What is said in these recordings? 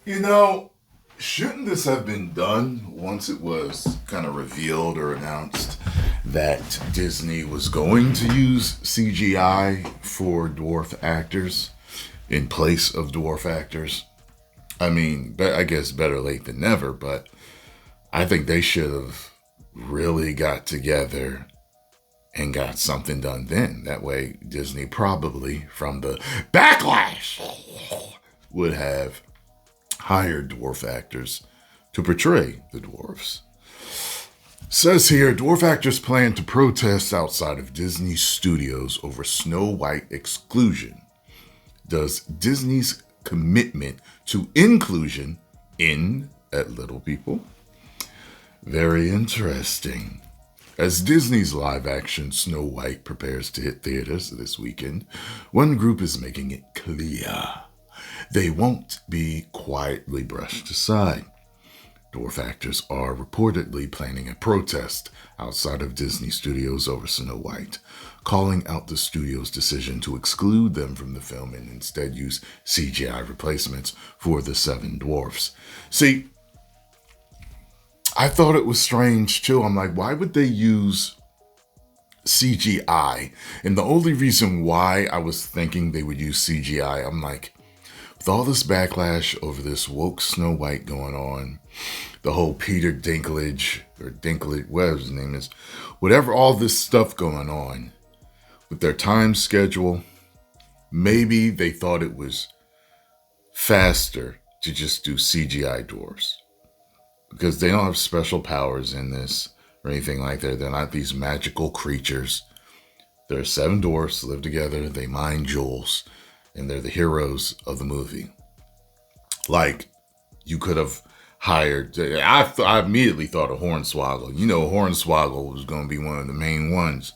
You know, shouldn't this have been done once it was kind of revealed or announced that Disney was going to use CGI for dwarf actors in place of dwarf actors? I mean, I guess better late than never, but I think they should have really got together and got something done then. That way, Disney probably, from the backlash, would have hired dwarf actors to portray the dwarves. Says here, dwarf actors plan to protest outside of Disney studios over Snow White exclusion. Does Disney's commitment to inclusion end at little people? Very interesting. As Disney's live action Snow White prepares to hit theaters this weekend, one group is making it clear they won't be quietly brushed aside. Dwarf actors are reportedly planning a protest outside of Disney Studios over Snow White, calling out the studio's decision to exclude them from the film and instead use CGI replacements for the seven dwarfs. See, I thought it was strange too. I'm like, why would they use CGI? And the only reason why I was thinking they would use CGI, I'm like, with all this backlash over this woke Snow White going on, the whole Peter Dinklage, whatever his name is, whatever, all this stuff going on with their time schedule, maybe they thought it was faster to just do CGI dwarves. Because they don't have special powers in this or anything like that. They're not these magical creatures. There are seven dwarfs live together. They mine jewels, and they're the heroes of the movie. Like, you could have hired. I immediately thought of Hornswoggle. You know, Hornswoggle was going to be one of the main ones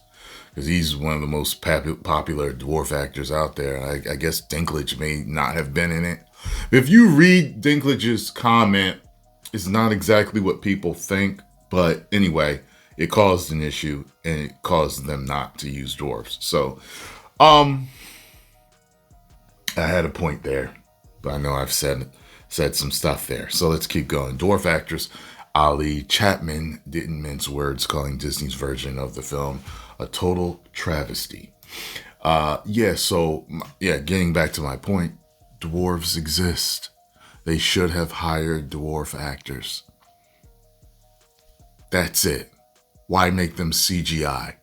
because he's one of the most popular dwarf actors out there. I guess Dinklage may not have been in it. If you read Dinklage's comment, it's not exactly what people think, but anyway, it caused an issue and it caused them not to use dwarfs. So, I had a point there, but I know I've said some stuff there. So let's keep going. Dwarf actress Ali Chapman didn't mince words, calling Disney's version of the film a total travesty. Getting back to my point, dwarves exist. They should have hired dwarf actors. That's it. Why make them CGI?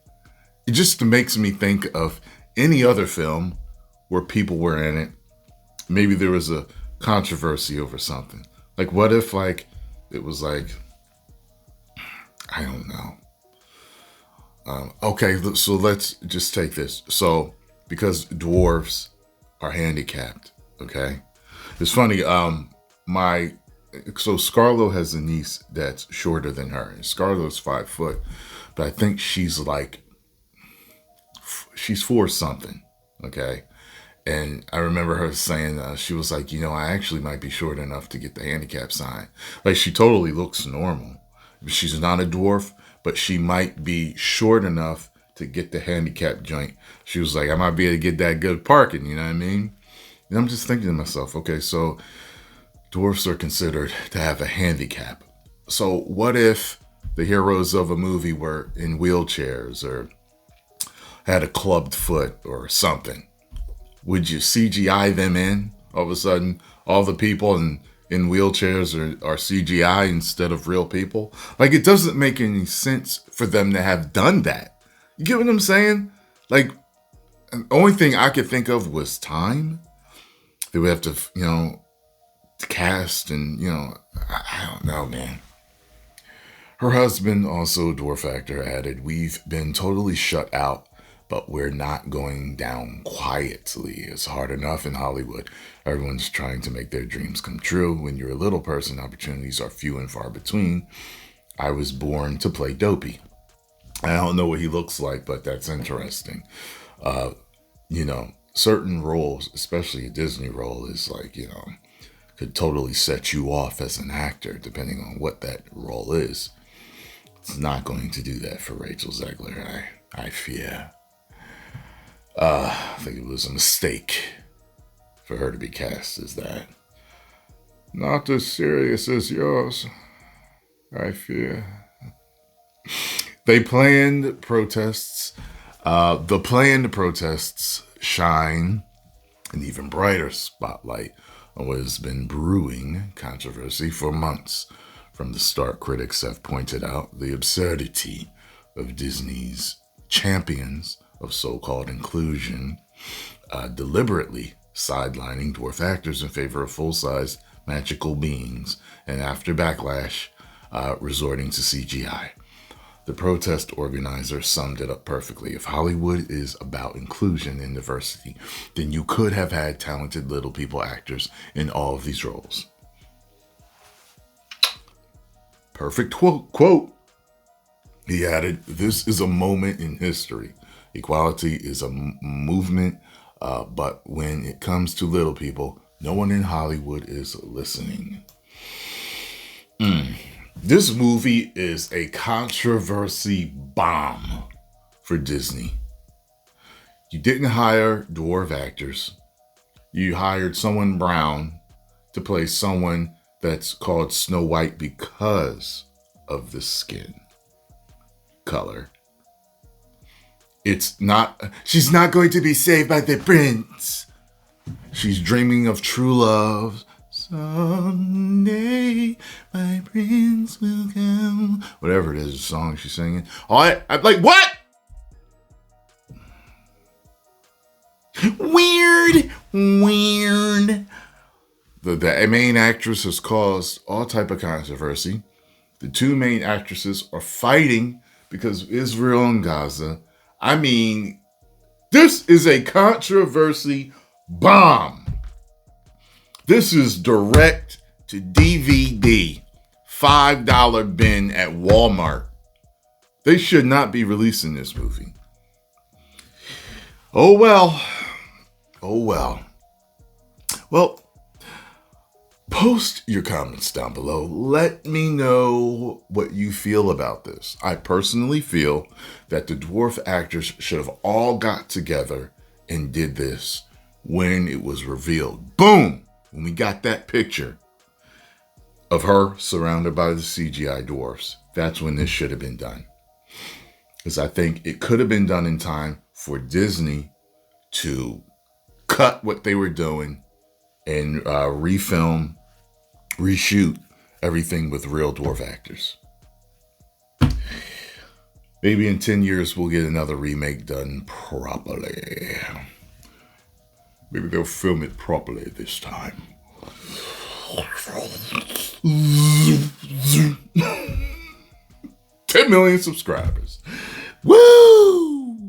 It just makes me think of any other film where people were in it. Maybe there was a controversy over something. Like, what if, it was I don't know. Okay, so let's just take this. So, because dwarves are handicapped, okay? It's funny, Scarlo has a niece that's shorter than her. And Scarlo's 5 foot, but I think she's 4 something, okay? And I remember her saying, she was like, I actually might be short enough to get the handicap sign. Like, she totally looks normal. She's not a dwarf, but she might be short enough to get the handicap joint. She was like, I might be able to get that good parking, you know what I mean? And I'm just thinking to myself, okay, so dwarfs are considered to have a handicap. So what if the heroes of a movie were in wheelchairs or had a clubbed foot or something? Would you CGI them in? All of a sudden, all the people in wheelchairs are CGI instead of real people? Like, it doesn't make any sense for them to have done that. You get what I'm saying? Like, the only thing I could think of was time. They would have to, cast and, I don't know, man. Her husband, also a dwarf actor, added, "We've been totally shut out, but we're not going down quietly. It's hard enough in Hollywood. Everyone's trying to make their dreams come true. When you're a little person, opportunities are few and far between. I was born to play Dopey." I don't know what he looks like, but that's interesting. Certain roles, especially a Disney role, is could totally set you off as an actor, depending on what that role is. It's not going to do that for Rachel Zegler, I fear. I think it was a mistake for her to be cast as that. Not as serious as yours, I fear. They planned protests. The planned protests shine an even brighter spotlight on what has been brewing controversy for months. From the start, critics have pointed out the absurdity of Disney's champions of so-called inclusion deliberately sidelining dwarf actors in favor of full-size magical beings, and after backlash, resorting to CGI. The protest organizer summed it up perfectly. If Hollywood is about inclusion and diversity, then you could have had talented little people actors in all of these roles. Perfect quote. He added, "This is a moment in history. Equality is a movement, but when it comes to little people, no one in Hollywood is listening." This movie is a controversy bomb for Disney. You didn't hire dwarf actors. You hired someone brown to play someone that's called Snow White because of the skin color. She's not going to be saved by the prince. She's dreaming of true love. Someday my prince will come. Whatever it is, the song she's singing. I'm like, what? Weird. The main actress has caused all type of controversy. The two main actresses are fighting because of Israel and Gaza. I mean, this is a controversy bomb. This is direct to DVD, $5 bin at Walmart. They should not be releasing this movie. Oh well. Well, post your comments down below. Let me know what you feel about this. I personally feel that the dwarf actors should have all got together and did this when it was revealed. Boom! When we got that picture of her surrounded by the CGI dwarfs, that's when this should have been done. Because I think it could have been done in time for Disney to cut what they were doing and reshoot everything with real dwarf actors. Maybe in 10 years we'll get another remake done properly. Maybe they'll film it properly this time. 10 million subscribers. Woo!